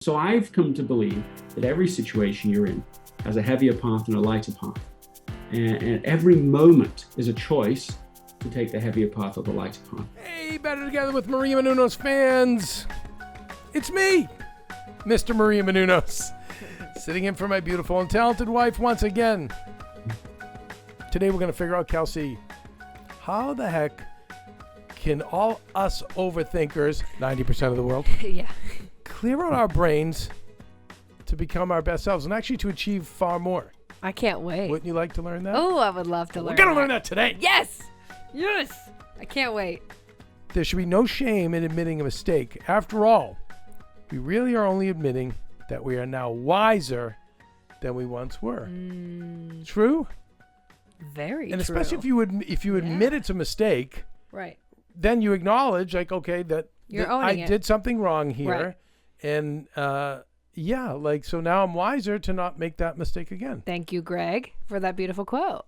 So I've come to believe that every situation you're in has a heavier path and a lighter path. And every moment is a choice to take the heavier path or the lighter path. Hey, Better Together with Maria Menounos fans. It's me, Mr. Maria Menounos, sitting in for my beautiful and talented wife once again. Today we're going to figure out, Kelsey, how the heck can all us overthinkers, 90% of the world, clear out our brains to become our best selves and actually to achieve far more? I can't wait. Wouldn't you like to learn that? Oh, I would love to learn. We're going to learn that today. Yes. Yes. I can't wait. There should be no shame in admitting a mistake. After all, we really are only admitting that we are now wiser than we once were. True? Very true. And especially if you admit it's a mistake, right? Then you acknowledge, like, okay, that I did something wrong here. Right. And so now I'm wiser to not make that mistake again. Thank you, Greg, for that beautiful quote.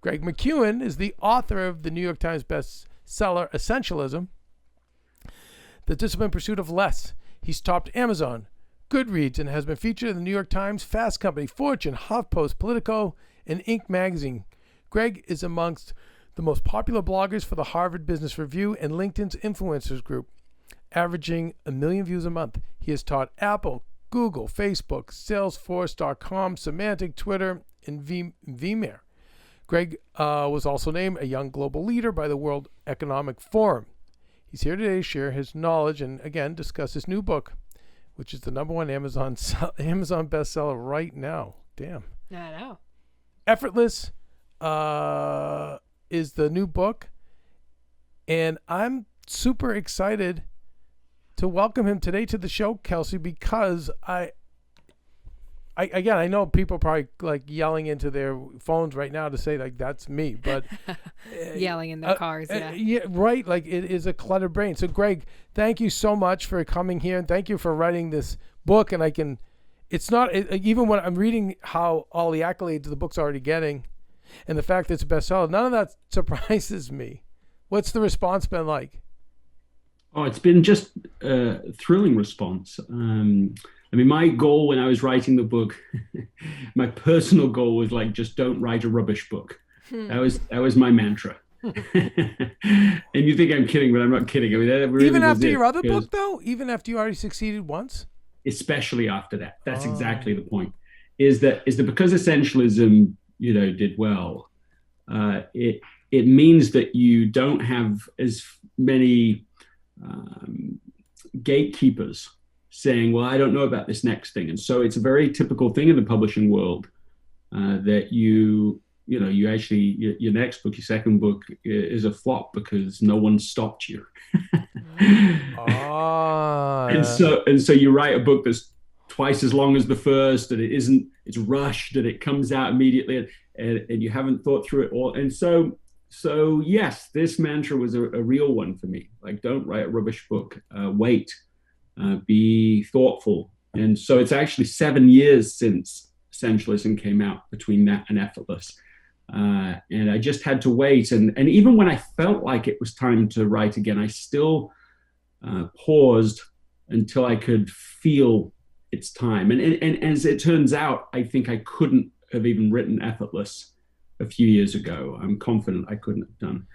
Greg McKeown is the author of the New York Times bestseller Essentialism, The Disciplined Pursuit of Less. He's topped Amazon, Goodreads, and has been featured in the New York Times, Fast Company, Fortune, HuffPost, Politico, and Inc. magazine. Greg is amongst the most popular bloggers for the Harvard Business Review and LinkedIn's influencers group, averaging 1 million views a month. He has taught Apple, Google, Facebook, Salesforce.com, Symantec, Twitter, and Vmare. Greg was also named a young global leader by the World Economic Forum. He's here today to share his knowledge and, again, discuss his new book, which is the #1 Amazon bestseller right now. Damn. I know. Effortless is the new book, and I'm super excited to welcome him today to the show, Kelsey, because I know people probably like yelling into their phones right now to say like that's me, but yelling in their cars, yeah, right. Like it is a cluttered brain. So, Greg, thank you so much for coming here, and thank you for writing this book. And even when I'm reading how all the accolades the book's already getting, and the fact that it's a bestseller, none of that surprises me. What's the response been like? Oh, it's been just a thrilling response. My goal when I was writing the book, my personal goal was like, just don't write a rubbish book. That was my mantra. And you think I'm kidding, but I'm not kidding. I mean, that really even after your other book, though, even after you already succeeded once, especially after that. That's exactly the point. Is that because Essentialism, did well, it means that you don't have as many gatekeepers saying, well, I don't know about this next thing. And so it's a very typical thing in the publishing world that you actually, your next book, your second book is a flop because no one stopped you. And so you write a book that's twice as long as the first, and it's rushed, and it comes out immediately, and you haven't thought through it all. And so yes, this mantra was a real one for me. Like, don't write a rubbish book. Wait, be thoughtful. And so it's actually 7 years since Essentialism came out, between that and Effortless. And I just had to wait. And even when I felt like it was time to write again, I still paused until I could feel it's time. And as it turns out, I think I couldn't have even written Effortless a few years ago. I'm confident I couldn't have done.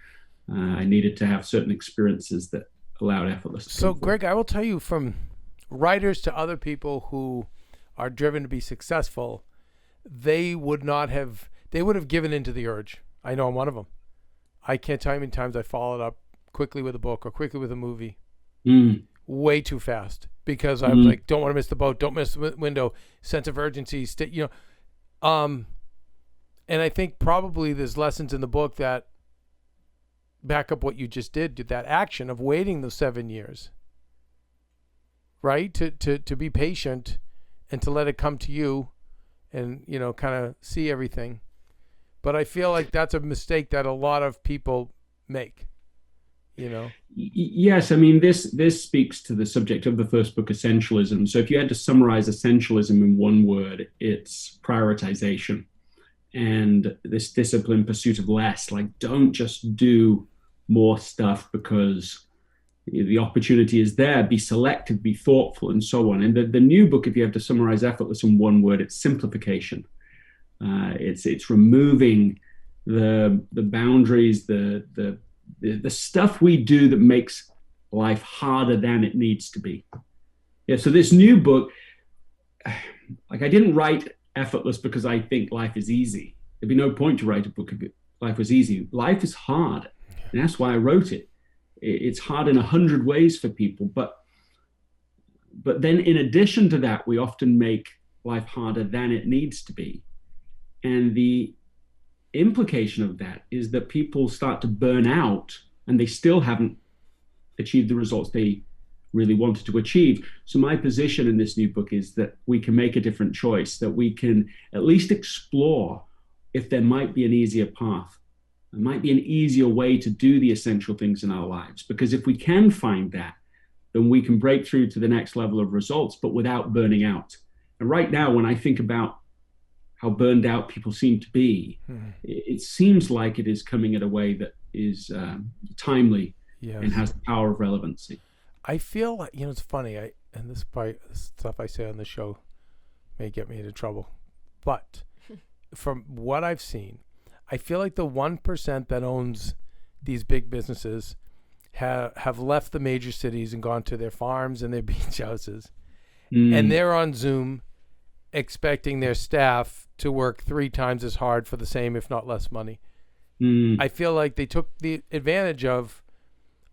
I needed to have certain experiences that allowed Effortless. So, Greg, I will tell you, from writers to other people who are driven to be successful, they would have given into the urge. I know I'm one of them. I can't tell you how many times I followed up quickly with a book or quickly with a movie, way too fast, because I was like, don't want to miss the boat, don't miss the window, sense of urgency, and I think probably there's lessons in the book that back up what you just did that action of waiting those 7 years, right? To be patient and to let it come to you and, kind of see everything. But I feel like that's a mistake that a lot of people make, Yes, I mean, this speaks to the subject of the first book, Essentialism. So if you had to summarize Essentialism in one word, it's prioritization. And this disciplined pursuit of less. Like, don't just do more stuff because The opportunity is there. Be selective, be thoughtful, and so on. And the new book, if you have to summarize Effortless in one word, it's simplification. It's removing the boundaries, the stuff we do that makes life harder than it needs to be. Yeah. So this new book, like, I didn't write Effortless because I think life is easy. There'd be no point to write a book if life was easy. Life is hard, and that's why I wrote it. It's hard in 100 ways for people, but then in addition to that, we often make life harder than it needs to be. And the implication of that is that people start to burn out and they still haven't achieved the results they really wanted to achieve. So my position in this new book is that we can make a different choice, that we can at least explore if there might be an easier path. There might be an easier way to do the essential things in our lives. Because if we can find that, then we can break through to the next level of results, but without burning out. And right now, when I think about how burned out people seem to be, it seems like it is coming in a way that is timely and has the power of relevancy. I feel like, it's funny, and this stuff I say on the show may get me into trouble, but from what I've seen, I feel like the 1% that owns these big businesses have left the major cities and gone to their farms and their beach houses, and they're on Zoom expecting their staff to work 3 times as hard for the same, if not less money. I feel like they took the advantage of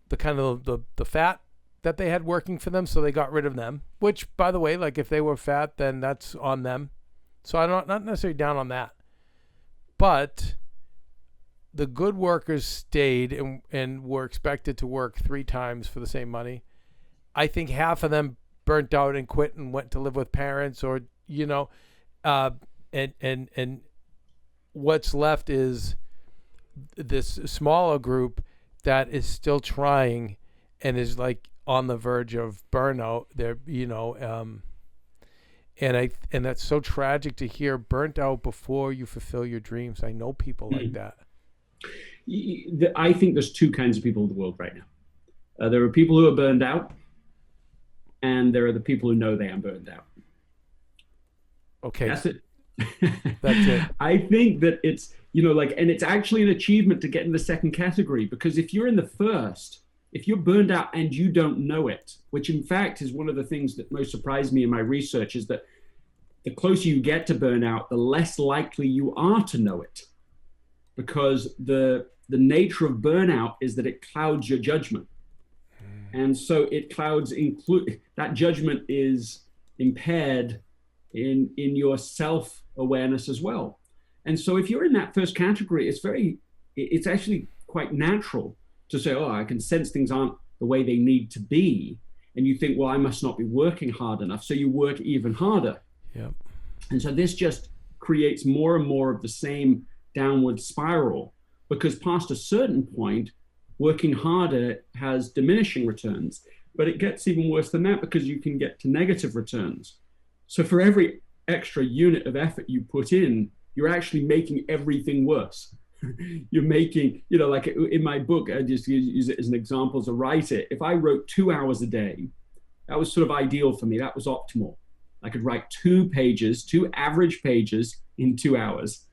the kind of the fat that they had working for them, so they got rid of them, which, by the way, like, if they were fat, then that's on them. So I'm not necessarily down on that. But the good workers stayed and were expected to work 3 times for the same money. I think half of them burnt out and quit and went to live with parents, or, and what's left is this smaller group that is still trying and is like on the verge of burnout. They're, and that's so tragic to hear, burnt out before you fulfill your dreams. I know people like that. I think there's 2 kinds of people in the world right now. There are people who are burned out, and there are the people who know they are burned out. Okay. That's it. That's it. I think that it's, and it's actually an achievement to get in the second category, because if you're in the first, if you're burned out and you don't know it, which in fact is one of the things that most surprised me in my research, is that the closer you get to burnout, the less likely you are to know it, because the nature of burnout is that it clouds your judgment. And so it clouds, that judgment is impaired in your self-awareness as well. And so if you're in that first category, it's actually quite natural to say, oh, I can sense things aren't the way they need to be. And you think, well, I must not be working hard enough. So you work even harder. Yep. And so this just creates more and more of the same downward spiral, because past a certain point, working harder has diminishing returns. But it gets even worse than that, because you can get to negative returns. So for every extra unit of effort you put in, you're actually making everything worse. You're making, like in my book, I just use it as an example to write it. If I wrote 2 hours a day, that was sort of ideal for me. That was optimal. I could write 2 average pages in 2 hours.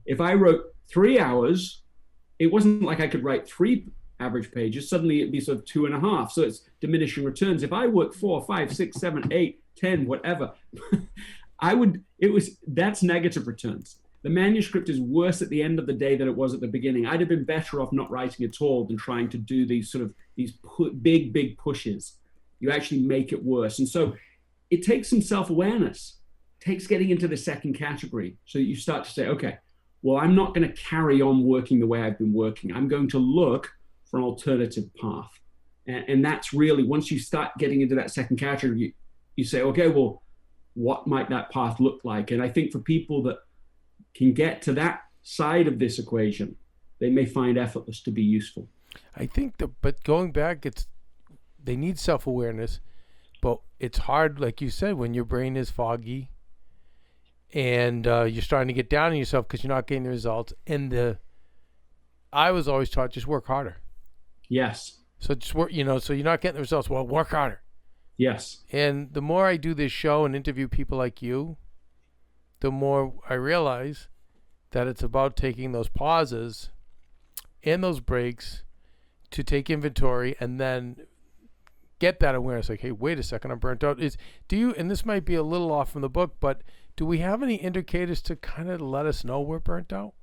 If I wrote 3 hours, it wasn't like I could write 3 average pages. Suddenly it'd be sort of 2.5. So it's diminishing returns. If I work 4, 5, 6, 7, 8, 10, whatever, that's negative returns. The manuscript is worse at the end of the day than it was at the beginning. I'd have been better off not writing at all than trying to do these big pushes. You actually make it worse. And so it takes some self-awareness. It takes getting into the second category, so that you start to say, okay, well, I'm not going to carry on working the way I've been working. I'm going to look for an alternative path. And that's really, once you start getting into that second category, you say, okay, well, what might that path look like? And I think for people that can get to that side of this equation, they may find Effortless to be useful. I think but going back, they need self-awareness, but it's hard, like you said, when your brain is foggy and you're starting to get down on yourself because you're not getting the results. I was always taught, just work harder. Yes. So just work, so you're not getting the results. Well, work harder. Yes. And the more I do this show and interview people like you, the more I realize that it's about taking those pauses and those breaks to take inventory and then get that awareness. Like, hey, wait a second, I'm burnt out. And this might be a little off from the book, but do we have any indicators to kind of let us know we're burnt out?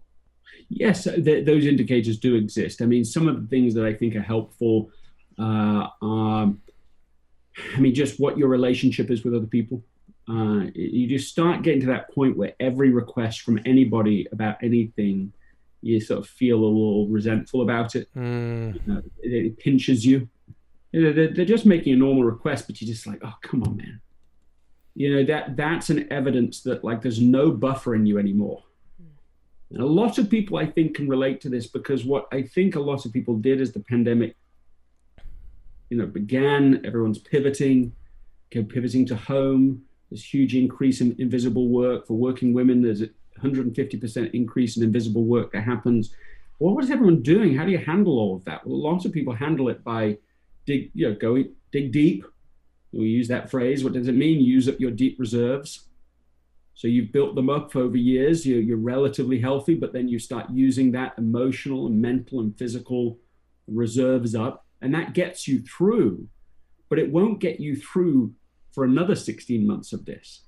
Yes, those indicators do exist. I mean, some of the things that I think are helpful are, just what your relationship is with other people. You just start getting to that point where every request from anybody about anything, you sort of feel a little resentful about it. It pinches you. They're just making a normal request, but you're just like, oh, come on, man. That's an evidence that like there's no buffer in you anymore. And a lot of people, I think, can relate to this, because what I think a lot of people did as the pandemic, began, everyone's pivoting to home. There's huge increase in invisible work for working women. There's a 150% increase in invisible work that happens. Well, what is everyone doing? How do you handle all of that? Well, lots of people handle it by dig deep. We use that phrase. What does it mean? Use up your deep reserves. So you've built them up over years. You're relatively healthy, but then you start using that emotional and mental and physical reserves up, and that gets you through. But it won't get you through for another 16 months of this.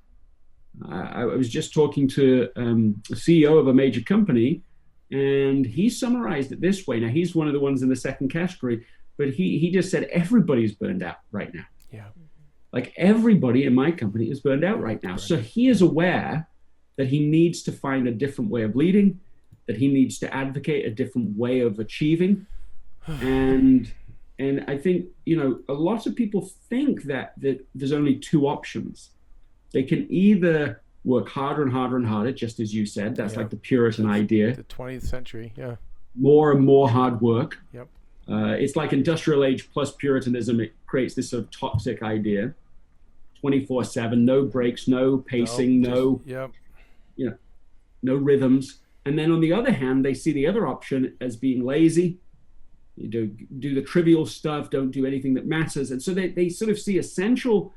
I was just talking to a CEO of a major company, and he summarized it this way. Now, he's one of the ones in the second category, but he just said everybody's burned out right now. Yeah. Like everybody in my company is burned out right now. So he is aware that he needs to find a different way of leading, that he needs to advocate a different way of achieving. And I think, a lot of people think that there's only two options. They can either work harder and harder and harder, just as you said. That's like the Puritan idea. The 20th century, yeah. More and more hard work. Yep. It's like industrial age plus Puritanism. It creates this sort of toxic idea. 24/7, no breaks, no pacing, no rhythms. And then on the other hand, they see the other option as being lazy. You do the trivial stuff, don't do anything that matters. And so they sort of see essential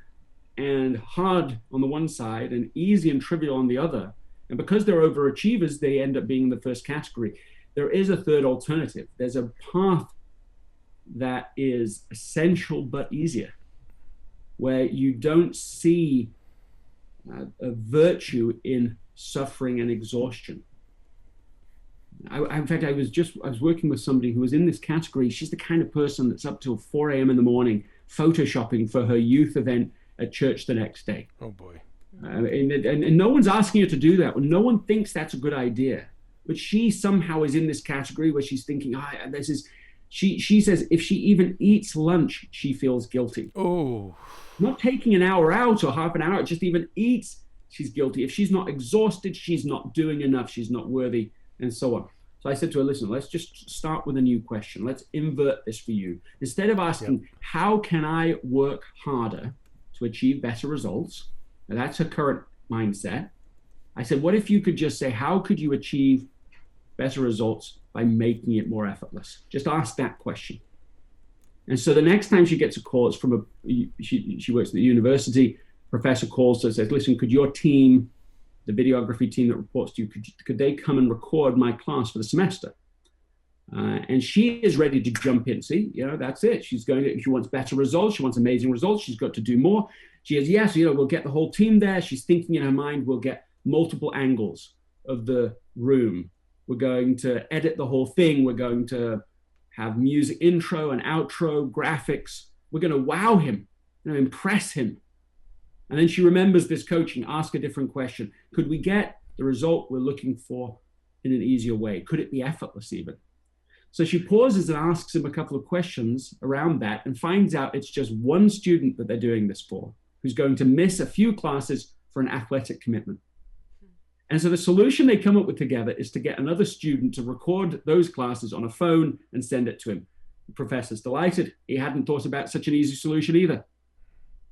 and hard on the one side and easy and trivial on the other. And because they're overachievers, they end up being in the first category. There is a third alternative. There's a path that is essential but easier, where you don't see a virtue in suffering and exhaustion. In fact, I was working with somebody who was in this category. She's the kind of person that's up till 4 a.m. in the morning photoshopping for her youth event at church the next day. Oh boy. And no one's asking her to do that. No one thinks that's a good idea. But she somehow is in this category where she's thinking, she says if she even eats lunch, she feels guilty. Oh. Not taking an hour out or half an hour, just even eats, she's guilty. If she's not exhausted, she's not doing enough, she's not worthy, and so on. So I said to her, listen, let's just start with a new question. Let's invert this for you. Instead of asking, how can I work harder to achieve better results? Now, that's her current mindset. I said, what if you could just say, how could you achieve better results by making it more effortless? Just ask that question. And so the next time she gets a call, it's from she works at the university, professor calls her and says, listen, could your team, the videography team that reports to you, could they come and record my class for the semester? And she is ready to jump in. See, that's it. She wants better results. She wants amazing results. She's got to do more. She says, yes, we'll get the whole team there. She's thinking in her mind, we'll get multiple angles of the room. We're going to edit the whole thing. We're going to have music, intro and outro, graphics. We're going to wow him, impress him. And then she remembers this coaching, ask a different question. Could we get the result we're looking for in an easier way? Could it be effortless even? So she pauses and asks him a couple of questions around that and finds out it's just one student that they're doing this for, who's going to miss a few classes for an athletic commitment. And so the solution they come up with together is to get another student to record those classes on a phone and send it to him. The professor's delighted. He hadn't thought about such an easy solution either.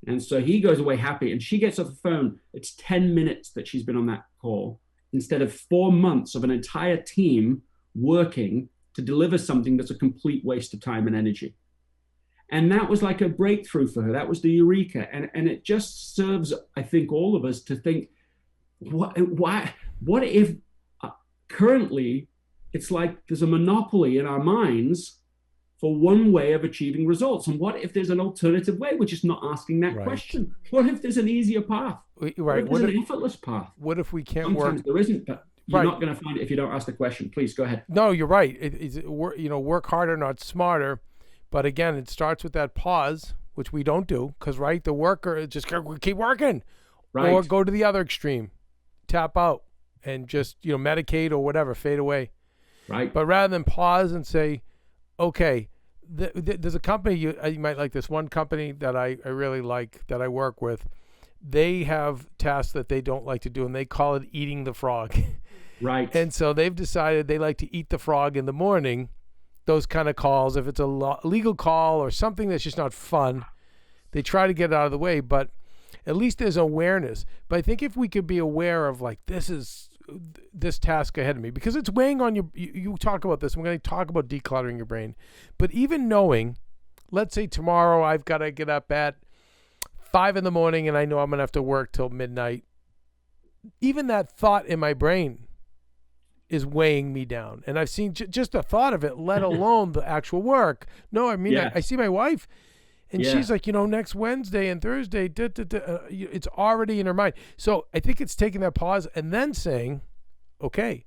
And so he goes away happy, and she gets off the phone. It's 10 minutes that she's been on that call instead of 4 months of an entire team working to deliver something that's a complete waste of time and energy. And that was like a breakthrough for her. That was the eureka. And it just serves, I think, all of us to think, what if currently it's like there's a monopoly in our minds for one way of achieving results? And what if there's an alternative way? We're just not asking that question. What if there's an easier path? Right. What if there's an effortless path? What if we can't Sometimes work? there isn't, but you're not going to find it if you don't ask the question. Please go ahead. No, you're right. Work harder, not smarter. But again, it starts with that pause, which we don't do, because the worker just keep working, or go to the other extreme, tap out, and just medicate or whatever, fade away. Right. But rather than pause and say, okay, there's a company you might like. This one company that I really like, that I work with. They have tasks that they don't like to do, and they call it eating the frog. Right. And so they've decided they like to eat the frog in the morning. Those kind of calls, if it's a legal call or something that's just not fun, they try to get it out of the way, but at least there's awareness. But I think if we could be aware of this task ahead of me, because it's weighing on you talk about this, I'm going to talk about decluttering your brain, but even knowing, let's say tomorrow I've got to get up at 5 a.m. and I know I'm going to have to work till midnight, even that thought in my brain is weighing me down. And I've seen just the thought of it, let alone the actual work. No, I mean, I see my wife and she's like, next Wednesday and Thursday, it's already in her mind. So I think it's taking that pause and then saying, okay,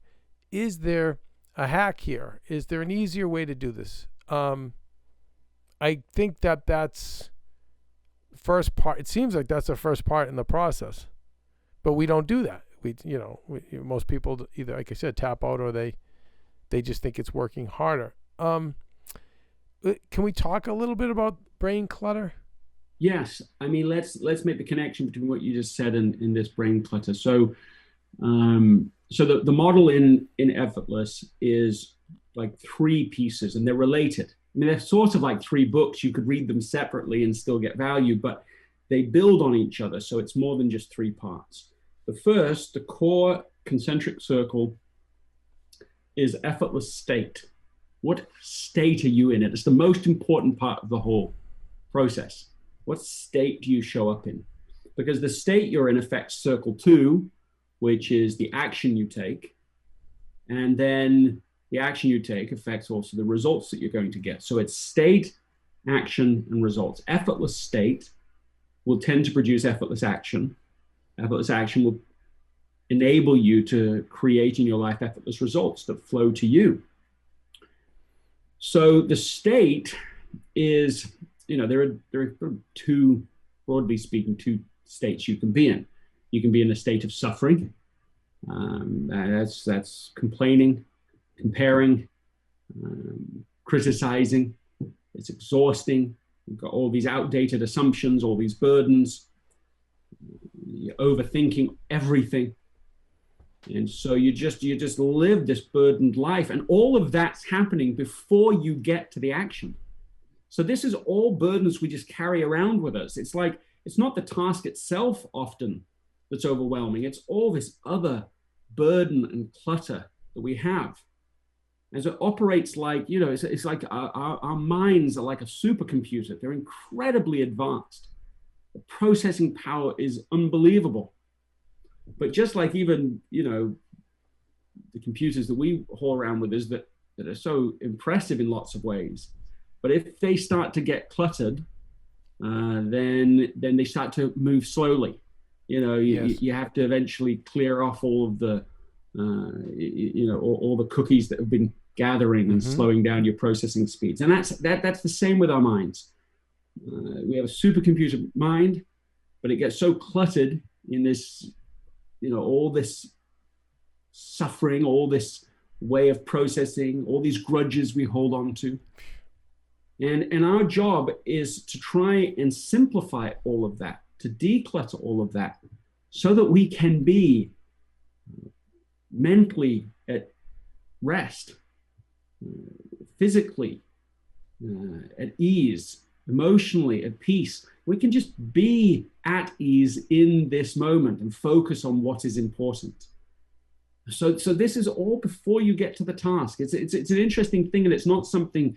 is there a hack here? Is there an easier way to do this? I think that's first part. It seems like that's the first part in the process, but we don't do that. Most people either, like I said, tap out, or they just think it's working harder. Can we talk a little bit about brain clutter? Yes. I mean, let's make the connection between what you just said and this brain clutter. So, the model in Effortless is like 3 pieces, and they're related. I mean, they're sort of like 3 books. You could read them separately and still get value, but they build on each other. So it's more than just 3 parts. The first, the core concentric circle, is effortless state. What state are you in? It's the most important part of the whole process. What state do you show up in? Because the state you're in affects circle 2, which is the action you take. And then the action you take affects also the results that you're going to get. So it's state, action, and results. Effortless state will tend to produce effortless action. Effortless action will enable you to create in your life effortless results that flow to you. So the state is, there are 2, broadly speaking, 2 states you can be in. You can be in a state of suffering. That's complaining, comparing, criticizing. It's exhausting. You've got all these outdated assumptions, all these burdens. You're overthinking everything. And so you just live this burdened life, and all of that's happening before you get to the action. So this is all burdens we just carry around with us. It's like, it's not the task itself often that's overwhelming. It's all this other burden and clutter that we have. And so it operates like, it's like our minds are like a supercomputer. They're incredibly advanced. The processing power is unbelievable. But just like even, the computers that we haul around with us that are so impressive in lots of ways, but if they start to get cluttered, then they start to move slowly. You have to eventually clear off all of the, all the cookies that have been gathering and slowing down your processing speeds. And that's the same with our minds. We have a supercomputer mind, but it gets so cluttered in this, all this suffering, all this way of processing, all these grudges we hold on to. And our job is to try and simplify all of that, to declutter all of that, so that we can be mentally at rest, physically at ease, emotionally at peace. We can just be at ease in this moment and focus on what is important. So this is all before you get to the task. It's an interesting thing, and it's not something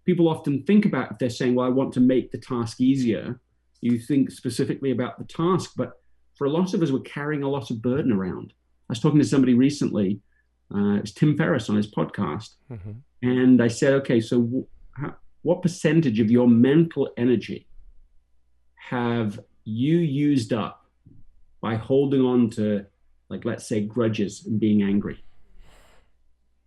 people often think about, if they're saying, well, I want to make the task easier, you think specifically about the task. But for a lot of us, we're carrying a lot of burden around. I was talking to somebody recently, it was Tim Ferriss on his podcast. Mm-hmm. And I said, okay, so what percentage of your mental energy have you used up by holding on to, like, let's say, grudges and being angry?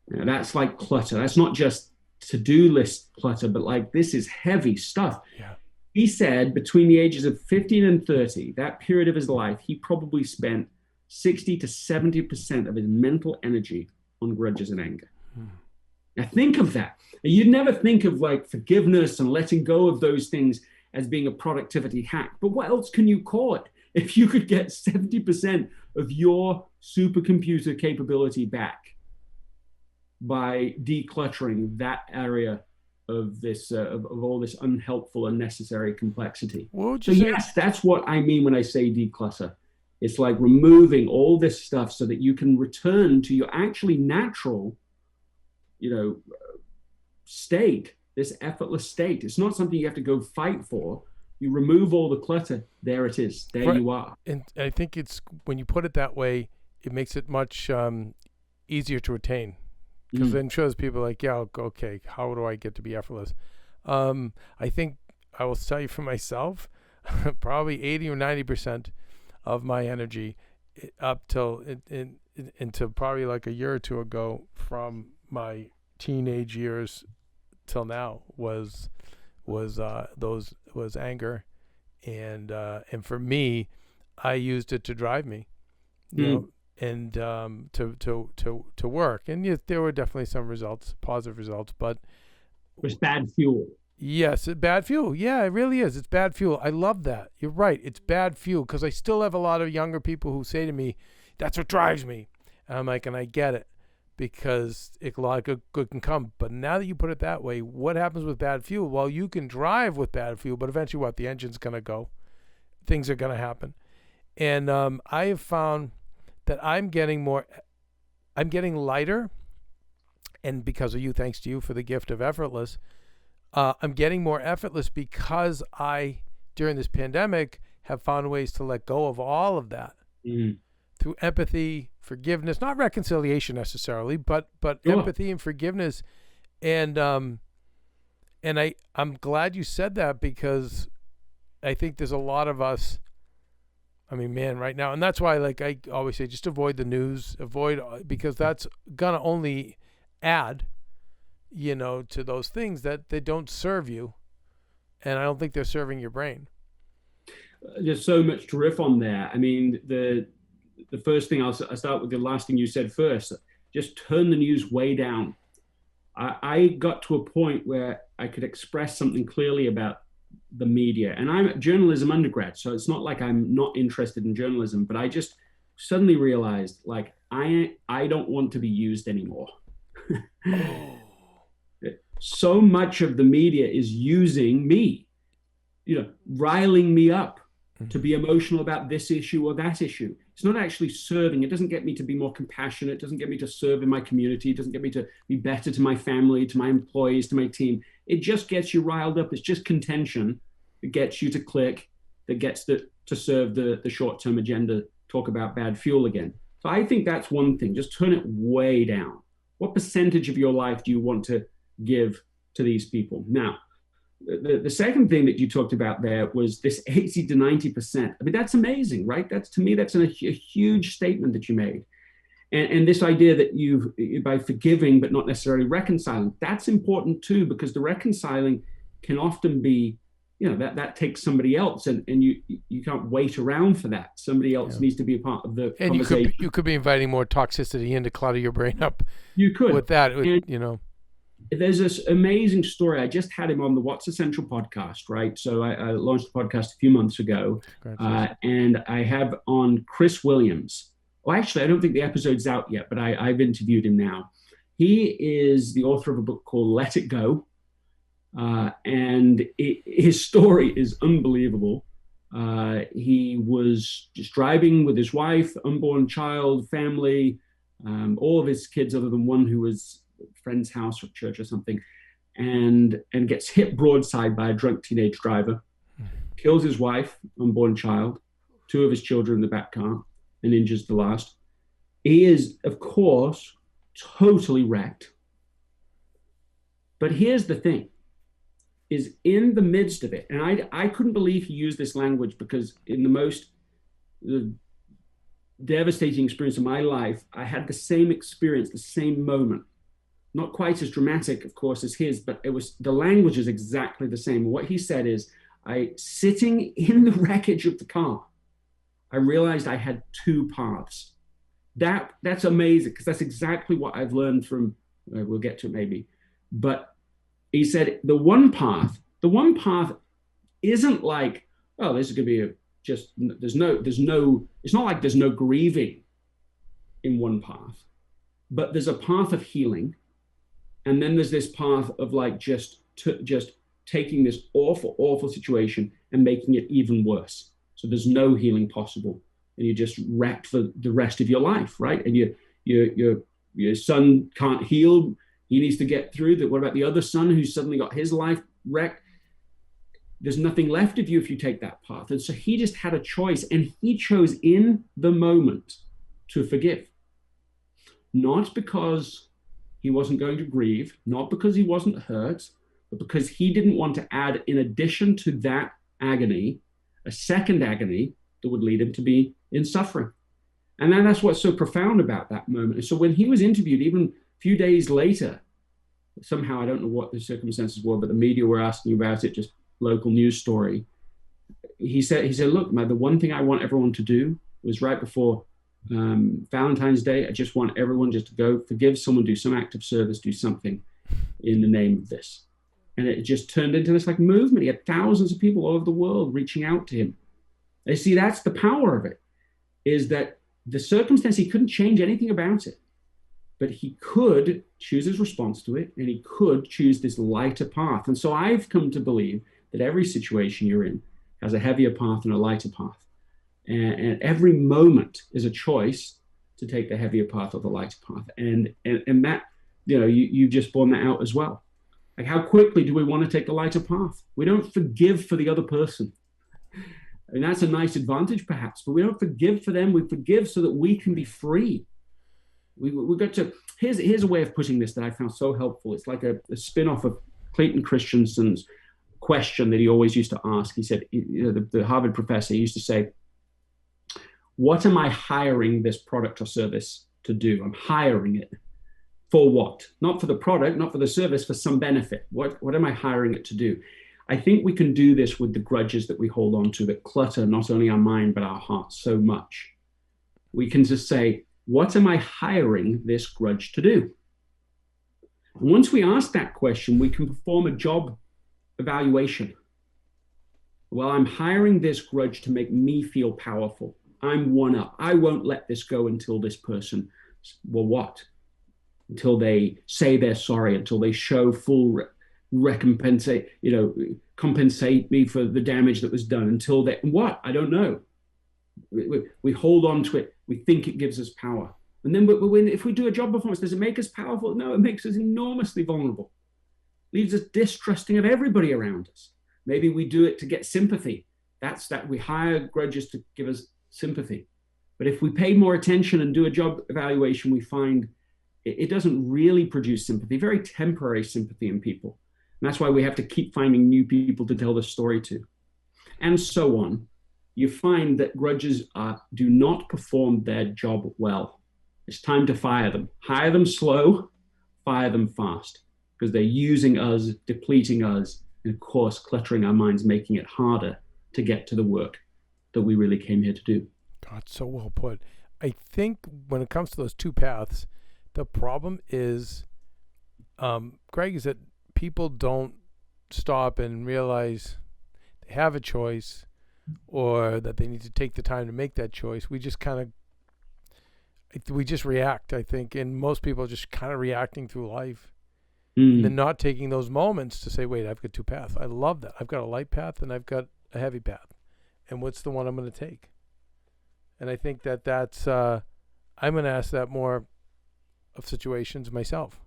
Now, that's like clutter. That's not just to-do list clutter, but like, this is heavy stuff. Yeah. He said between the ages of 15 and 30, that period of his life, he probably spent 60 to 70% of his mental energy on grudges and anger. Now think of that. You'd never think of like forgiveness and letting go of those things as being a productivity hack. But what else can you call it? If you could get 70% of your supercomputer capability back by decluttering that area of this, of all this unhelpful, unnecessary complexity. So yes, that's what I mean when I say declutter. It's like removing all this stuff so that you can return to your actually natural, state, this effortless state. It's not something you have to go fight for. You remove all the clutter. There it is. There you are. And I think it's, when you put it that way, it makes it much easier to attain. Because then shows people like, yeah, okay, how do I get to be effortless? I think I will tell you for myself, probably 80 or 90% of my energy up till into probably like a year or two ago, from my teenage years till now, was anger, and for me, I used it to drive me, you know, and to work. And yes, there were definitely some results, positive results, but it was bad fuel. Yes, bad fuel. Yeah, it really is. It's bad fuel. I love that. You're right. It's bad fuel, because I still have a lot of younger people who say to me, that's what drives me. And I'm like, and I get it, because a lot of good can come. But now that you put it that way, what happens with bad fuel? Well, you can drive with bad fuel, but eventually the engine's going to go. Things are going to happen. And I have found that I'm getting lighter. And because of you, thanks to you for the gift of Effortless, I'm getting more effortless because I, during this pandemic, have found ways to let go of all of that through empathy, forgiveness, not reconciliation necessarily, but empathy and forgiveness. And I'm glad you said that, because I think there's a lot of us, I mean, man, right now, and that's why, like I always say, just avoid the news, because that's gonna only add, to those things that they don't serve you. And I don't think they're serving your brain. There's so much to riff on there. I mean, the first thing, I'll start with the last thing you said first. Just turn the news way down. I got to a point where I could express something clearly about the media. And I'm a journalism undergrad, so it's not like I'm not interested in journalism, but I just suddenly realized, like, I don't want to be used anymore. So much of the media is using me, riling me up to be emotional about this issue or that issue. It's not actually serving. It doesn't get me to be more compassionate. It doesn't get me to serve in my community. It doesn't get me to be better to my family, to my employees, to my team. It just gets you riled up. It's just contention that gets you to click, that gets to serve the short-term agenda, talk about bad fuel again. So I think that's one thing. Just turn it way down. What percentage of your life do you want to give to these people? Now, the second thing that you talked about there was this 80 to 90%. I mean, that's amazing, right? To me, that's a huge statement that you made. And this idea that by forgiving but not necessarily reconciling, that's important too, because the reconciling can often be, that takes somebody else, and you can't wait around for that. Somebody else needs to be a part of the conversation. And you could be inviting more toxicity in to clutter your brain up. You could. With that, There's this amazing story. I just had him on the What's Essential podcast, right? So I launched the podcast a few months ago, and I have on Chris Williams. Well, actually, I don't think the episode's out yet, but I've interviewed him now. He is the author of a book called Let It Go, and his story is unbelievable. He was just driving with his wife, unborn child, family, all of his kids other than one who was friend's house or church or something. and gets hit broadside by a drunk teenage driver, kills his wife, unborn child, two of his children in the back car, and injures the last. He is, of course, totally wrecked. But here's the thing, is in the midst of it, and I couldn't believe he used this language, because in the devastating experience of my life, I had the same experience, the same moment. Not quite as dramatic, of course, as his, but the language is exactly the same. What he said is, sitting in the wreckage of the car, I realized I had two paths. That's amazing, because that's exactly what I've learned from, we'll get to it maybe. But he said the one path isn't like, oh, this is going to be it's not like there's no grieving in one path, but there's a path of healing. And then there's this path of like just taking this awful, awful situation and making it even worse. So there's no healing possible, and you're just wrecked for the rest of your life, right? And your son can't heal; he needs to get through that. What about the other son who's suddenly got his life wrecked? There's nothing left of you if you take that path. And so he just had a choice, and he chose in the moment to forgive, not because he wasn't going to grieve, not because he wasn't hurt, but because he didn't want to add, in addition to that agony, a second agony that would lead him to be in suffering. And then that's what's so profound about that moment. And so when he was interviewed, even a few days later, somehow, I don't know what the circumstances were, but the media were asking about it, just local news story. He said, look, the one thing I want everyone to do was right before Valentine's Day, I just want everyone just to go forgive someone, do some act of service, do something in the name of this. And it just turned into this like movement. He had thousands of people all over the world reaching out to him. You see, that's the power of it, is that the circumstance, he couldn't change anything about it, but he could choose his response to it, and he could choose this lighter path. And so I've come to believe that every situation you're in has a heavier path and a lighter path. And every moment is a choice to take the heavier path or the lighter path. And that, you've just borne that out as well. Like, how quickly do we want to take the lighter path? We don't forgive for the other person. And that's a nice advantage perhaps, but we don't forgive for them. We forgive so that we can be free. We got to, here's a way of putting this that I found so helpful. It's like a spin-off of Clayton Christensen's question that he always used to ask. He said, the Harvard professor used to say, what am I hiring this product or service to do? I'm hiring it for what? Not for the product, not for the service, for some benefit. What am I hiring it to do? I think we can do this with the grudges that we hold on to that clutter not only our mind, but our hearts so much. We can just say, what am I hiring this grudge to do? And once we ask that question, we can perform a job evaluation. Well, I'm hiring this grudge to make me feel powerful. I'm one up. I won't let this go until this person, well, what? Until they say they're sorry, until they show full compensate me for the damage that was done, until they, what? I don't know. We hold on to it. We think it gives us power. And then if we do a job performance, does it make us powerful? No, it makes us enormously vulnerable. Leaves us distrusting of everybody around us. Maybe we do it to get sympathy. That's that we hire grudges to give us sympathy. But if we pay more attention and do a job evaluation, we find it doesn't really produce sympathy, very temporary sympathy in people. And that's why we have to keep finding new people to tell the story to. And so on. You find that grudges do not perform their job well. It's time to fire them. Hire them slow, fire them fast, because they're using us, depleting us, and of course, cluttering our minds, making it harder to get to the work that we really came here to do. God, so well put. I think when it comes to those two paths, the problem is, Greg, is that people don't stop and realize they have a choice or that they need to take the time to make that choice. We just react, I think, and most people are just kind of reacting through life. And then not taking those moments to say, wait, I've got two paths. I love that. I've got a light path and I've got a heavy path. And what's the one I'm going to take? And I think that's, I'm going to ask that more of situations myself.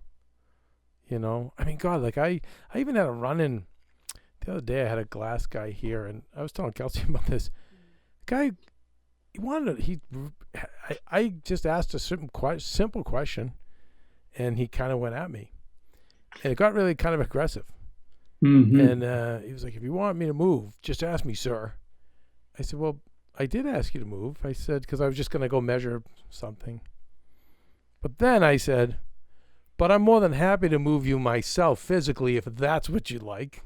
You know, I mean, God, like I even had a run-in the other day. I had a glass guy here, and I was telling Kelsey about this guy. I just asked a simple question, and he kind of went at me, and it got really kind of aggressive. Mm-hmm. And he was like, "If you want me to move, just ask me, sir." I said, "Well, I did ask you to move." I said, because I was just going to go measure something. But then I said, "But I'm more than happy to move you myself physically if that's what you like."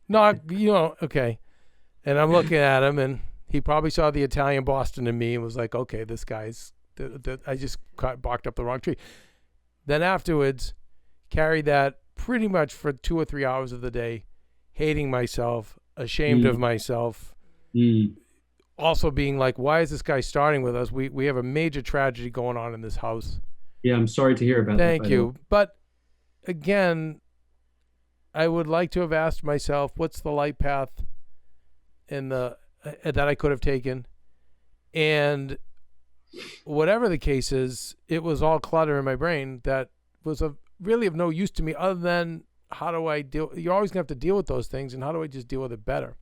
Not, okay. And I'm looking at him, and he probably saw the Italian Boston in me and was like, okay, this guy's, I just barked up the wrong tree. Then afterwards, carried that pretty much for 2 or 3 hours of the day, hating myself, ashamed of myself, also being like, why is this guy starting with us? We have a major tragedy going on in this house. Yeah, I'm sorry to hear about that. Thank you. But again, I would like to have asked myself, what's the light path that I could have taken? And whatever the case is, it was all clutter in my brain that was really of no use to me, other than how do I deal? You're always going to have to deal with those things, and how do I just deal with it better?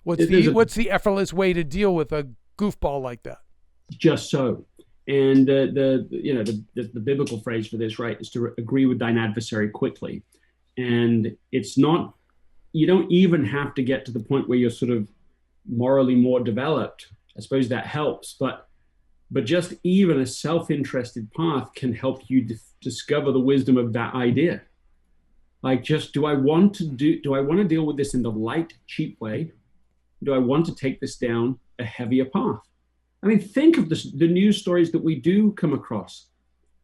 What's the effortless way to deal with a goofball like that? Just so. And the biblical phrase for this, right, is to agree with thine adversary quickly. And it's not, you don't even have to get to the point where you're sort of morally more developed. I suppose that helps, but just even a self-interested path can help you discover the wisdom of that idea. Like, just, do I want to deal with this in the light, cheap way? Do I want to take this down a heavier path? I mean, think of the news stories that we do come across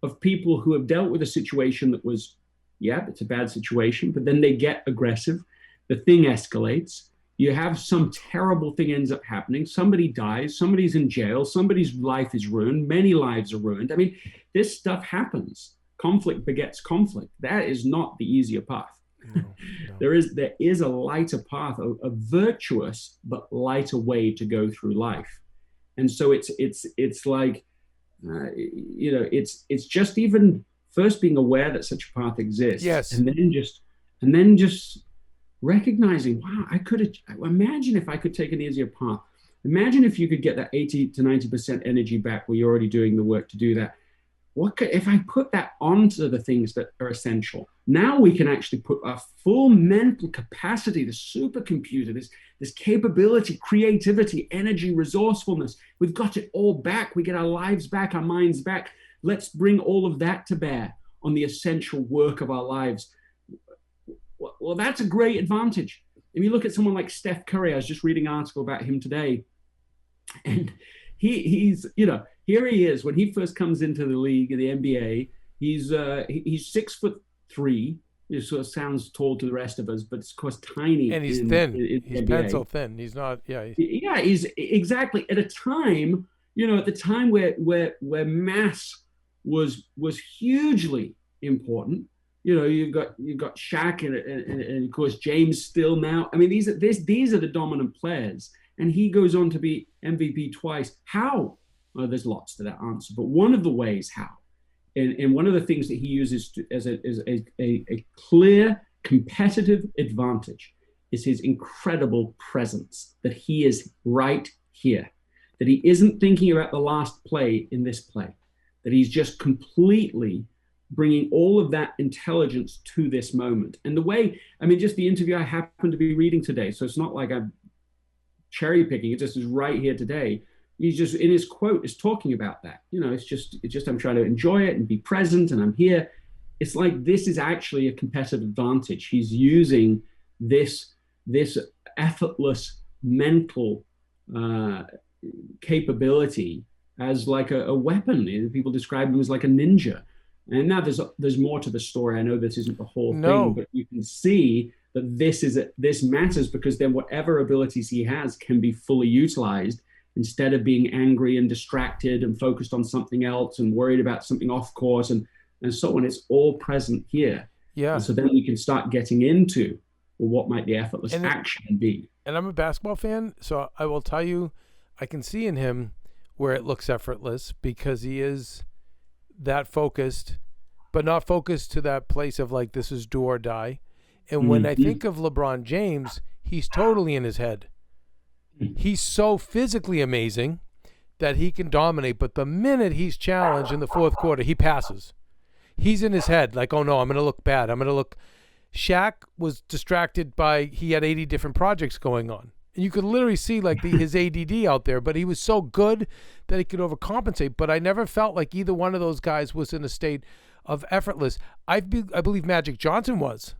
of people who have dealt with a situation that was, yeah, it's a bad situation, but then they get aggressive. The thing escalates. You have some terrible thing ends up happening. Somebody dies. Somebody's in jail. Somebody's life is ruined. Many lives are ruined. I mean, this stuff happens. Conflict begets conflict. That is not the easier path. No. There is a lighter path, a virtuous but lighter way to go through life. And so it's like, it's just even first being aware that such a path exists. Yes. And then just recognizing, wow, imagine if I could take an easier path. Imagine if you could get that 80 to 90% energy back where you're already doing the work to do that. If I put that onto the things that are essential? Now we can actually put our full mental capacity, the supercomputer, this capability, creativity, energy, resourcefulness. We've got it all back. We get our lives back, our minds back. Let's bring all of that to bear on the essential work of our lives. Well, that's a great advantage. If you look at someone like Steph Curry, I was just reading an article about him today, and he's here he is when he first comes into the league, the NBA. He's 6'3". It sort of sounds tall to the rest of us, but it's of course tiny. And he's thin. He's pencil thin. He's not. Yeah. He's exactly at a time. At the time where mass was hugely important. You've got Shaq and of course James still now. I mean, these are the dominant players, and he goes on to be MVP twice. How? Well, there's lots to that answer, but one of the ways how, and one of the things that he uses as a clear competitive advantage is his incredible presence, that he is right here, that he isn't thinking about the last play in this play, that he's just completely bringing all of that intelligence to this moment. And the way, I mean, just the interview I happened to be reading today, so it's not like I'm cherry picking, it just is right here today. He's just, in his quote, is talking about that. It's just I'm trying to enjoy it and be present, and I'm here. It's like, this is actually a competitive advantage. He's using this effortless mental capability as like a weapon. People describe him as like a ninja. And now there's more to the story. I know this isn't the whole thing, but you can see that this matters, because then whatever abilities he has can be fully utilized, instead of being angry and distracted and focused on something else and worried about something off course and so on. It's all present here. Yeah. And so then we can start getting into, well, what might the effortless action be? And I'm a basketball fan, so I will tell you, I can see in him where it looks effortless, because he is that focused but not focused to that place of like, this is do or die. And when I think of LeBron James, he's totally in his head. He's so physically amazing that he can dominate, but the minute he's challenged in the fourth quarter, he passes. He's in his head like, oh no, I'm going to look bad. Shaq was distracted by, he had 80 different projects going on. And you could literally see like his ADD out there, but he was so good that he could overcompensate. But I never felt like either one of those guys was in a state of effortless. I believe Magic Johnson was.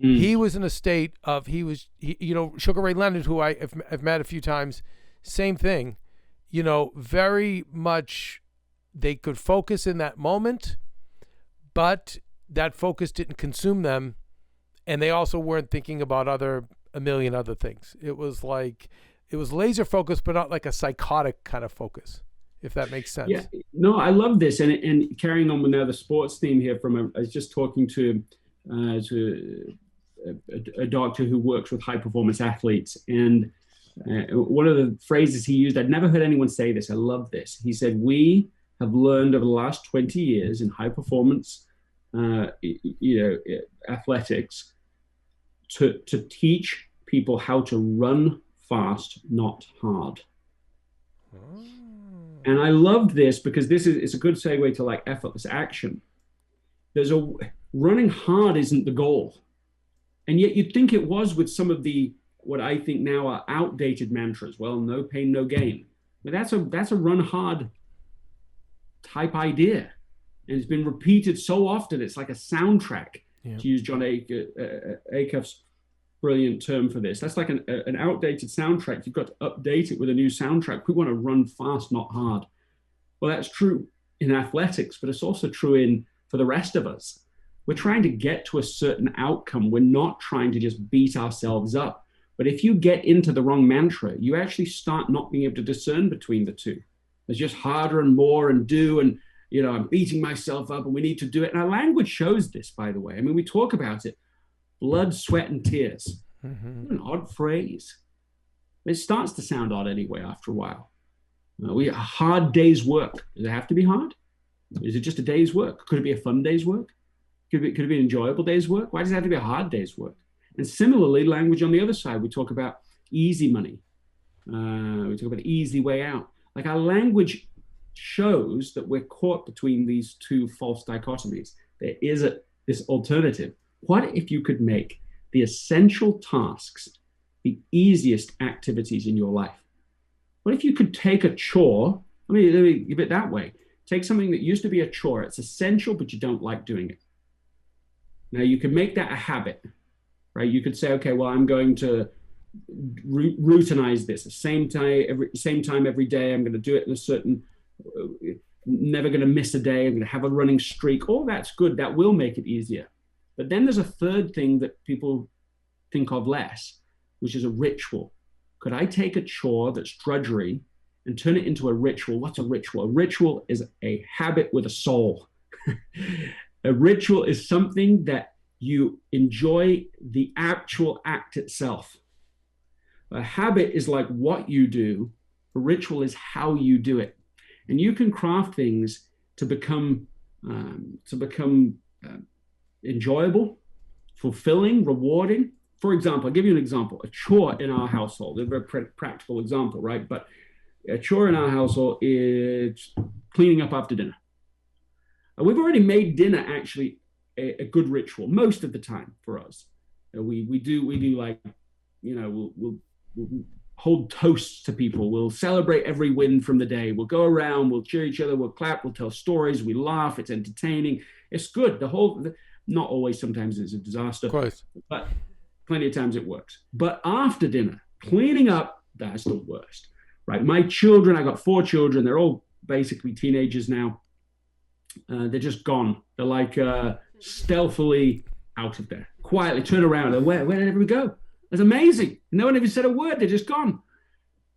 He was in a state of, Sugar Ray Leonard, who I've met a few times, same thing. Very much they could focus in that moment, but that focus didn't consume them. And they also weren't thinking about a million other things. It was laser focused, but not like a psychotic kind of focus, if that makes sense. Yeah, no, I love this. And carrying on with now the sports theme here I was just talking to a doctor who works with high performance athletes. And one of the phrases he used, I'd never heard anyone say this. I love this. He said, we have learned over the last 20 years in high performance, athletics to teach people how to run fast, not hard. Oh. And I loved this because it's a good segue to like effortless action. Running hard isn't the goal. And yet you'd think it was with some of what I think now are outdated mantras. Well, no pain, no gain. But that's a run hard type idea. And it's been repeated so often. It's like a soundtrack, to use John Acuff's brilliant term for this. That's like an outdated soundtrack. You've got to update it with a new soundtrack. We want to run fast, not hard. Well, that's true in athletics, but it's also true for the rest of us. We're trying to get to a certain outcome. We're not trying to just beat ourselves up. But if you get into the wrong mantra, you actually start not being able to discern between the two. There's just harder and more and do, and I'm beating myself up and we need to do it. And our language shows this, by the way. I mean, we talk about it. Blood, sweat, and tears. What an odd phrase. It starts to sound odd anyway after a while. A hard day's work. Does it have to be hard? Is it just a day's work? Could it be a fun day's work? Could it be an enjoyable day's work? Why does it have to be a hard day's work? And similarly, language on the other side, we talk about easy money. We talk about the easy way out. Like our language shows that we're caught between these two false dichotomies. There is this alternative. What if you could make the essential tasks the easiest activities in your life? What if you could take a chore, let me give it that way. Take something that used to be a chore. It's essential, but you don't like doing it. Now you could make that a habit, right? You could say, okay, well, I'm going to routinize this. The same time every day. I'm going to do it in a certain, never going to miss a day. I'm going to have a running streak. All that's good. That will make it easier. But then there's a third thing that people think of less, which is a ritual. Could I take a chore that's drudgery and turn it into a ritual? What's a ritual? A ritual is a habit with a soul. A ritual is something that you enjoy the actual act itself. A habit is like what you do. A ritual is how you do it. And you can craft things to become enjoyable, fulfilling, rewarding. For example, I'll give you an example. A chore in our household, a very practical example, right? But a chore in our household is cleaning up after dinner. We've already made dinner actually a good ritual most of the time for us. We do like, we'll hold toasts to people. We'll celebrate every win from the day. We'll go around, we'll cheer each other, we'll clap, we'll tell stories, we laugh, it's entertaining. It's good. Not always, sometimes it's a disaster, of course, but plenty of times it works. But after dinner, cleaning up, that's the worst, right? My children, I got 4 children. They're all basically teenagers now. They're just gone. They're like stealthily out of there, quietly turn around. And where did we go? It's amazing. No one even said a word. They're just gone.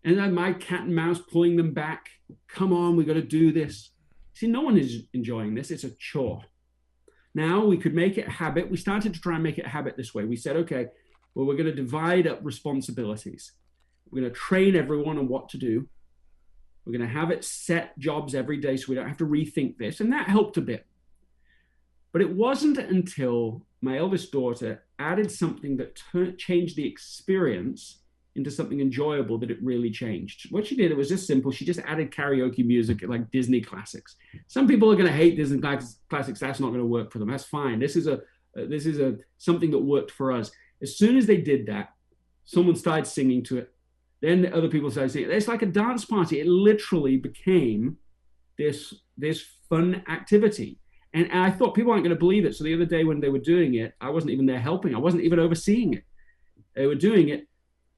And then my cat and mouse pulling them back. Come on, we got to do this. See, no one is enjoying this. It's a chore. Now we could make it a habit. We started to try and make it a habit this way. We said, okay, well, we're going to divide up responsibilities. We're going to train everyone on what to do. We're going to have it set jobs every day so we don't have to rethink this. And that helped a bit. But it wasn't until my eldest daughter added something that changed the experience into something enjoyable that it really changed. What she did, it was just simple. She just added karaoke music like Disney classics. Some people are going to hate Disney classics. That's not going to work for them. That's fine. This is a something that worked for us. As soon as they did that, someone started singing to it. Then other people started singing. It's like a dance party. It literally became this fun activity. And I thought people aren't going to believe it. So the other day when they were doing it, I wasn't even there helping. I wasn't even overseeing it. They were doing it.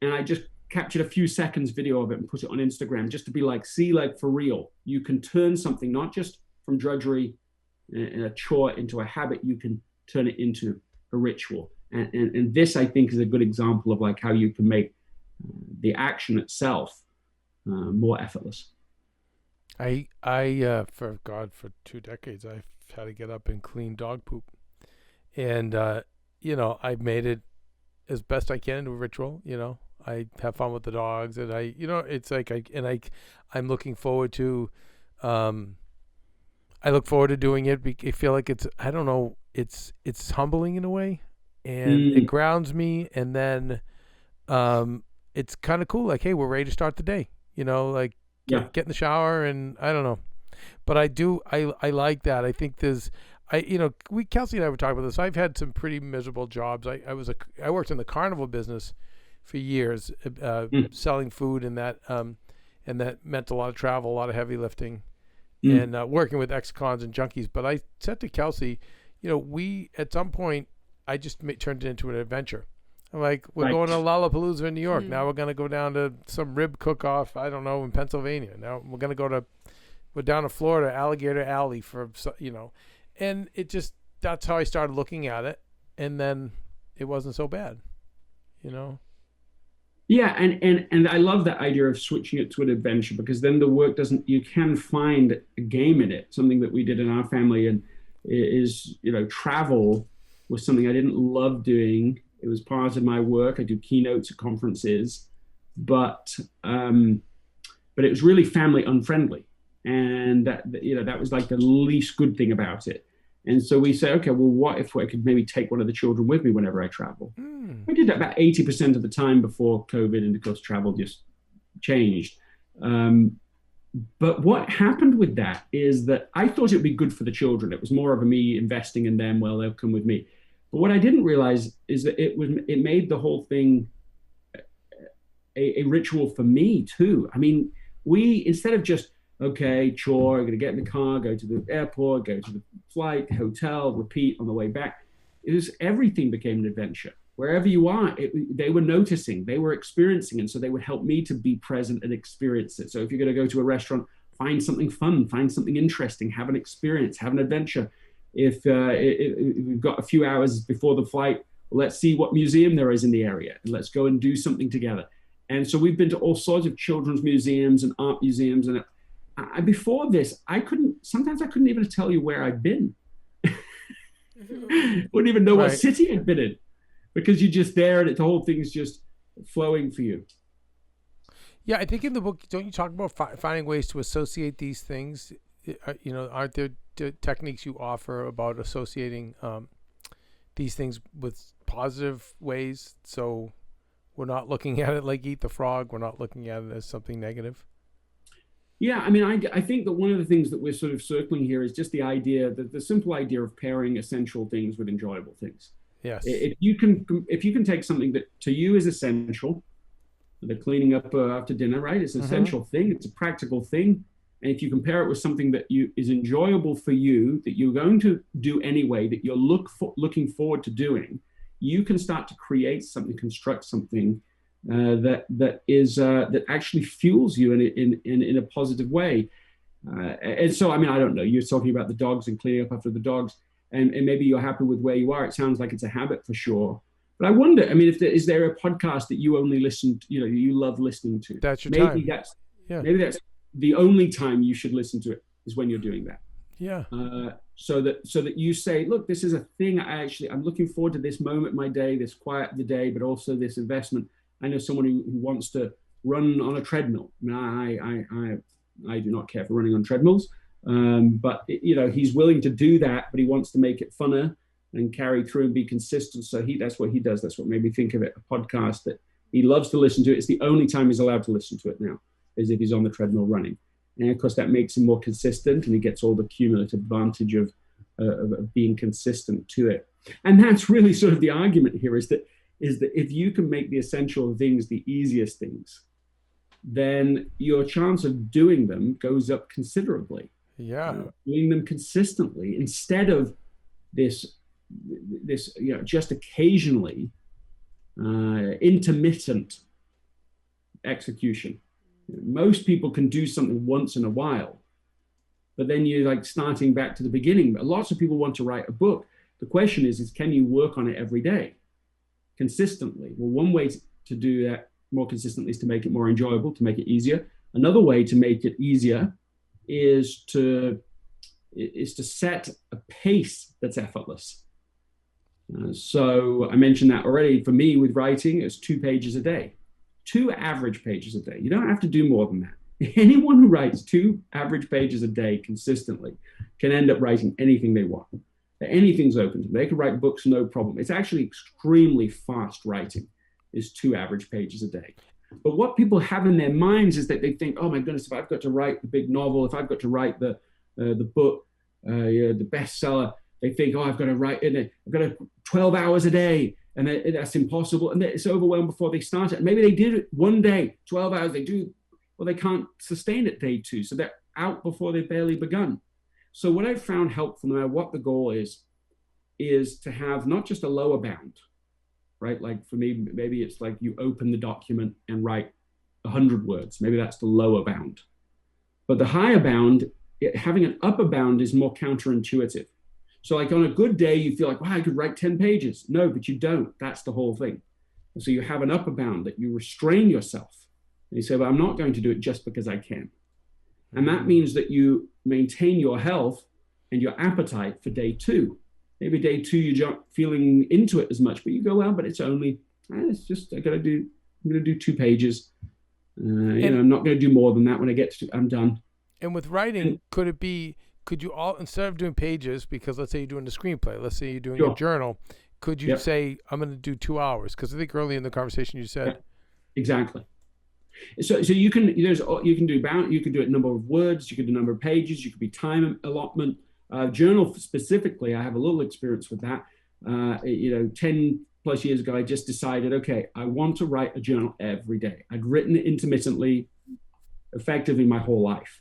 And I just captured a few seconds video of it and put it on Instagram just to be like, see, like for real, you can turn something not just from drudgery and a chore into a habit, you can turn it into a ritual. And this, I think, is a good example of like how you can make the action itself more effortless. For 2 decades, I've had to get up and clean dog poop. And, I've made it as best I can into a ritual. I have fun with the dogs, and it's like I'm looking forward to, I look forward to doing it. I feel like it's humbling in a way, and it grounds me. And then, it's kind of cool. Like, hey, we're ready to start the day, get in the shower, and I don't know, but I like that. I think Kelsey and I were talking about this. I've had some pretty miserable jobs. I worked in the carnival business for years, selling food, and that meant a lot of travel, a lot of heavy lifting, and working with ex-cons and junkies. But I said to Kelsey, we at some point, I just turned it into an adventure. I'm like, we're going to Lollapalooza in New York. Now we're going to go down to some rib cook-off, I don't know, in Pennsylvania. Now we're going to we're down to Florida, Alligator Alley and that's how I started looking at it. And then it wasn't so bad, Yeah, and I love that idea of switching it to an adventure, because then the work you can find a game in it. Something that we did in our family and is, travel was something I didn't love doing. It was part of my work. I do keynotes at conferences, but it was really family unfriendly. And that was like the least good thing about it. And so we say, okay, well, what if I could maybe take one of the children with me whenever I travel? We did that about 80% of the time before COVID, and of course travel just changed. But what happened with that is that I thought it would be good for the children. It was more of me investing in them, well, they'll come with me. But what I didn't realize is that it made the whole thing a ritual for me too. I mean, instead of just, okay, chore, I'm going to get in the car, go to the airport, go to the flight, hotel, repeat on the way back. Everything became an adventure. Wherever you are, they were noticing, they were experiencing, and so they would help me to be present and experience it. So if you're going to go to a restaurant, find something fun, find something interesting, have an experience, have an adventure. If we've got a few hours before the flight, let's see what museum there is in the area, and let's go and do something together. And so we've been to all sorts of children's museums and art museums, and before this, sometimes I couldn't even tell you where I'd been. Wouldn't even know what city I'd been in, because you're just there and the whole thing's just flowing for you. Yeah, I think in the book, don't you talk about finding ways to associate these things? Aren't there techniques you offer about associating these things with positive ways? So we're not looking at it like eat the frog. We're not looking at it as something negative. Yeah, I mean, I think that one of the things that we're sort of circling here is just the idea that the simple idea of pairing essential things with enjoyable things. Yes. If you can take something that to you is essential, the cleaning up after dinner, right? It's an essential thing. It's a practical thing. And if you compare it with something that is enjoyable for you, that you're going to do anyway, that you're looking forward to doing, you can start to create something, construct something that actually fuels you in a positive way. And so, I mean, I don't know, you're talking about the dogs and cleaning up after the dogs, and maybe you're happy with where you are. It sounds like it's a habit for sure. But I wonder, I mean, is there a podcast that you only listen to, you love listening to? That's your maybe time. Maybe that's the only time you should listen to it, is when you're doing that. Yeah. So that you say, look, this is a thing. I'm looking forward to this moment in my day, this quiet of the day, but also this investment. I know someone who wants to run on a treadmill. I mean, I do not care for running on treadmills. But he's willing to do that, but he wants to make it funner and carry through and be consistent. So that's what he does. That's what made me think of it, a podcast that he loves to listen to. It's the only time he's allowed to listen to it now, is if he's on the treadmill running. And of course, that makes him more consistent, and he gets all the cumulative advantage of being consistent to it. And that's really sort of the argument here, is that if you can make the essential things the easiest things, then your chance of doing them goes up considerably. Yeah. Doing them consistently instead of this just occasionally intermittent execution. Most people can do something once in a while, but then you're like starting back to the beginning. But lots of people want to write a book. The question is can you work on it every day consistently? Well, one way to do that more consistently is to make it more enjoyable, to make it easier. Another way to make it easier is to set a pace that's effortless. So I mentioned that already. For me, with writing, it's 2 pages a day, 2 average pages a day. You don't have to do more than that. Anyone who writes 2 average pages a day consistently can end up writing anything they want. Anything's open to them. They can write books, no problem. It's actually extremely fast writing, is 2 average pages a day. But what people have in their minds is that they think, oh my goodness, if I've got to write the big novel, if I've got to write the book, the bestseller, they think, oh, I've got to write in it. I've got 12 hours a day, and that's impossible. And it's overwhelmed before they start it. And maybe they did it one day, 12 hours. They can't sustain it day 2. So they're out before they've barely begun. So what I've found helpful, no matter what the goal is to have not just a lower bound, right? Like for me, maybe it's like you open the document and write 100 words. Maybe that's the lower bound. But the higher bound, having an upper bound is more counterintuitive. So like on a good day, you feel like, wow, I could write 10 pages. No, but you don't. That's the whole thing. And so you have an upper bound that you restrain yourself. And you say, well, I'm not going to do it just because I can. And that means that you maintain your health and your appetite for day 2. Maybe day 2, you're not feeling into it as much, but you go, well, but it's only, it's just, I'm going to do 2 pages. I'm not going to do more than that. When I get to, I'm done. And with writing, could you all, instead of doing pages, because let's say you're doing the screenplay, let's say you're doing your journal, could you say, I'm going to do 2 hours? Because I think early in the conversation you said. Exactly. So you can do it number of words, you could do number of pages, you could be time allotment. Journal specifically, I have a little experience with that. 10 plus years ago, I just decided, okay, I want to write a journal every day. I'd written it intermittently, effectively my whole life.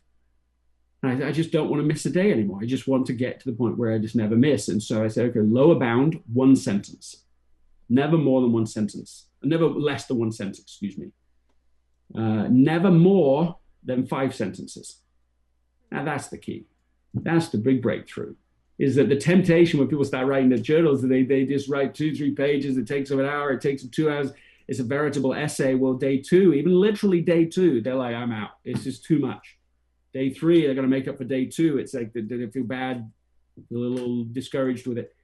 And I just don't want to miss a day anymore. I just want to get to the point where I just never miss. And so I said, okay, lower bound, 1 sentence. Never more than 1 sentence. Never less than 1 sentence, excuse me. Never more than 5 sentences. Now that's the key. That's the big breakthrough, is that the temptation when people start writing their journals, they just write 2-3 pages. It takes them an hour. It takes them 2 hours. It's a veritable essay. Well, day 2, even literally day 2, they're like, I'm out. It's just too much. Day 3, they're going to make up for day 2. It's like they feel bad, feel a little discouraged with it.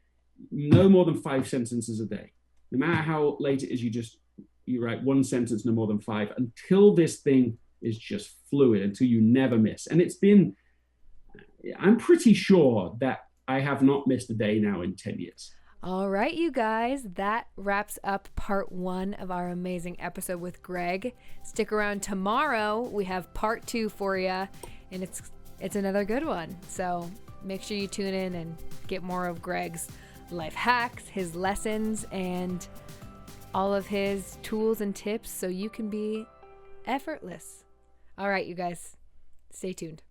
No more than 5 sentences a day. No matter how late it is, you write 1 sentence, no more than 5, until this thing is just fluid, until you never miss. And I'm pretty sure that I have not missed a day now in 10 years. All right, you guys, that wraps up part 1 of our amazing episode with Greg. Stick around tomorrow. We have part 2 for you, and it's another good one. So make sure you tune in and get more of Greg's life hacks, his lessons, and all of his tools and tips so you can be effortless. All right, you guys, stay tuned.